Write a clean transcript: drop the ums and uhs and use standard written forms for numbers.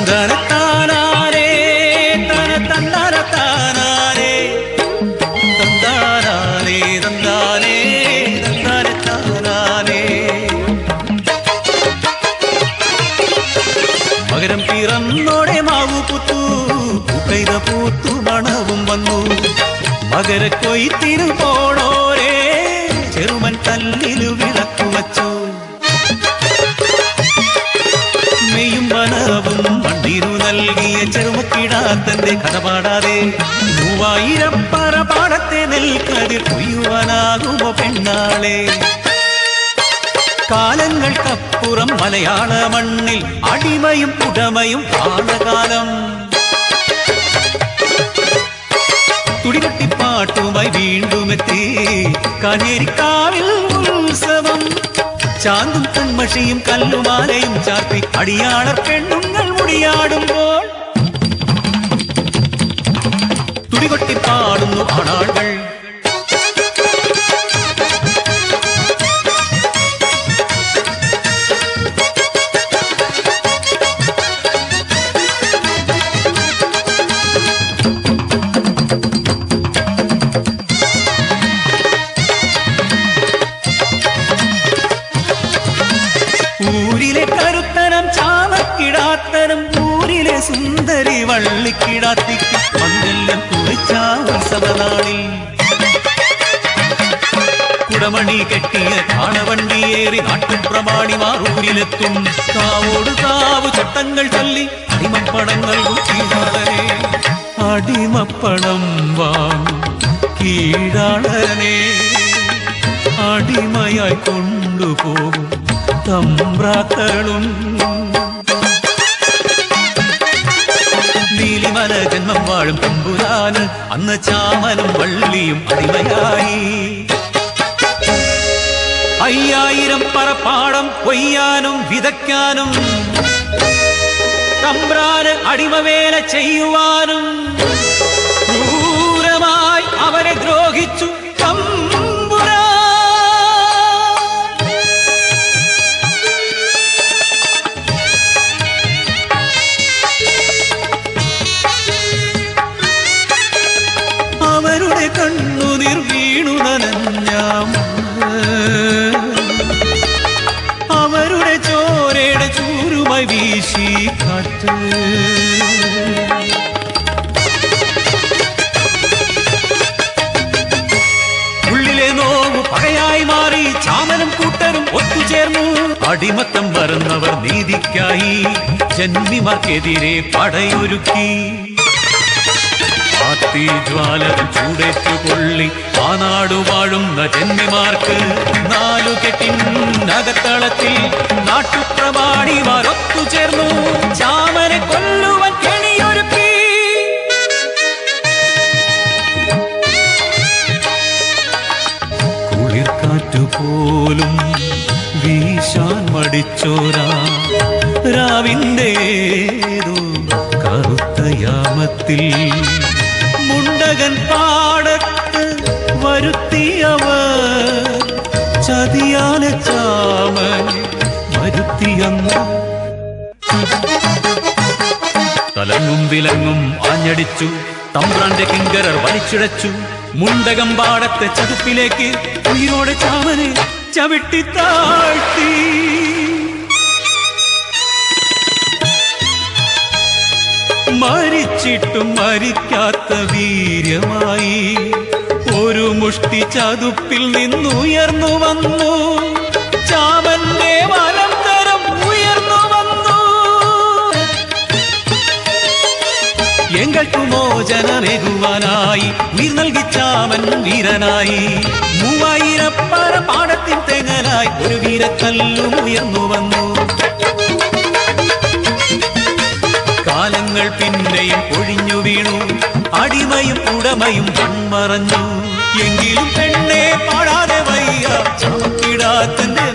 തന്തനത്താനാരേ തന തന്തനത്താനാരേ തന്താനാരേ തന്താനേ തന്തനത്താനാരേ. മകരം പിറന്നോടെ മാവു പുത്തു പൂക്കൈത പൂത്തു മണവും വന്നു. മകരക്കൊയ്ത്തിനു പോണോരേ ചെറുമൻ കല്ലിലു വിളക്കു വച്ചു. മെയ്യും മനവും മണ്ണിനു നൽകിയ ചെറുമക്കിടാത്തന്റെ കഥ പാടാതെ 3000 പറ പാടത്തെ നെൽക്കതിർ കൊയ്യുവാനാകുമോ പെണ്ണാളെ. കാലങ്ങൾക്കപ്പുറം മലയാള മണ്ണിൽ അടിമയും ഉടമയും ആണകാലം. തുടികൊട്ടിപ്പാട്ടുമായി വീണ്ടുമെത്തി കാഞ്ഞേരിക്കാവിൽ ഉത്സവം. ചാന്തും കൺമഷിയും കല്ലുമാലയും ചാർത്തി അടിയാളർ പെണ്ണുങ്ങൾ മുടിയാടുമ്പോൾ തുടികൊട്ടിപ്പാടുന്നു ആണാളുകൾ. ഊരിലെ കരുത്തനം ചാമക്കിടാത്തനം ഊരിലെ സുന്ദരി വള്ളിക്കിടാത്തിക്ക് മംഗല്യം കുറിച്ച ഉത്സവനാളിൽ കുടമണി കെട്ടിയ കാണവണ്ടിയേറി നാട്ടുപ്രമാണിമാർ ഊരിലെത്തും. കാവോട് കാവു ചട്ടങ്ങൾ ചൊല്ലി അടിമപ്പണം നൽകും കീഴാളനെ. അടിമപ്പണം വാങ്ങും കീഴാളനെ അടിമയായി കൊണ്ടുപോകും തമ്പ്രാക്കളും. നീലിമല ജന്മം വാഴും തമ്പുരാന് അന്ന് ചാമനും വള്ളിയും അടിമയായി. 5000 പറപ്പാടം കൊയ്യാനും വിതയ്ക്കാനും തമ്പ്രാന് അടിമവേല ചെയ്യുവാനും ക്രൂരമായി അവരെ ദ്രോഹിച്ചു തമ്പുരാൻ. അവരുടെ കണ്ണുനീർ വീണു നനഞ്ഞാം. അവരുടെ ചോരയുടെ ചൂരുമായി വീശി കാറ്റ്. ഉള്ളിലെ നോവ് പകയായി മാറി ചാമനും കൂട്ടരും ഒത്തുചേർന്നു. അടിമത്തം മറന്നവർ നീതിക്കായി ജന്മിമാർക്കെതിരെ പടയൊരുക്കി. ജ്വാലകൾ ചൂടേറ്റു കൊള്ളി ആ നാടു വാഴുന്ന ജന്മിമാർക്ക് 4 കെട്ടിനകത്തളത്തിൽ നാട്ടുപ്രമാണിമാർ ഒത്തുചേർന്നു. ചാമനെ കൊല്ലുവാൻ കെണിയൊരുക്കി. കുളിർക്കാറ്റുപോലും വീശാൻ മടിച്ചോരാ രാവിന്റെ കറുത്ത യാമത്തിൽ മുണ്ടകൻ പാടത്ത് വരുത്തിയവർ ചതിയാന ചാമൻ വരുത്തിയന്ന്. തലങ്ങും വിലങ്ങും ആഞ്ഞടിച്ചു തമ്പ്രാന്റെ കിങ്കരർ വലിച്ചിഴച്ചു. മുണ്ടകം പാടത്തെ ചതുപ്പിലേക്ക് ഉയിരോടെ ചാമനെ ചവിട്ടിത്താഴ്ത്തി. മരിച്ചിട്ടും മരിക്കാത്ത വീര്യമായി ഒരു മുഷ്ടി ചതുപ്പിൽ നിന്നുയർന്നു വന്നു. ചാമന്റെ വലം കരം ഉയർന്നു വന്നു. എങ്കൾക്കു മോചനമേകുവാനായി ഉയിർ നൽകി ചാമൻ വീരനായി. 3000 പറ പാടത്തിൻ തെങ്ങനായി ഒരു വീരക്കല്ലും ഉയർന്നു വന്നു. കാലങ്ങൾ പിന്നെയും ഒഴിഞ്ഞു വീണു. അടിമയും ഉടമയും മൺമറഞ്ഞു. എങ്കിലും പെണ്ണെ പാടാതെ വയ്യ ചാമക്കിടാത്തന്റെ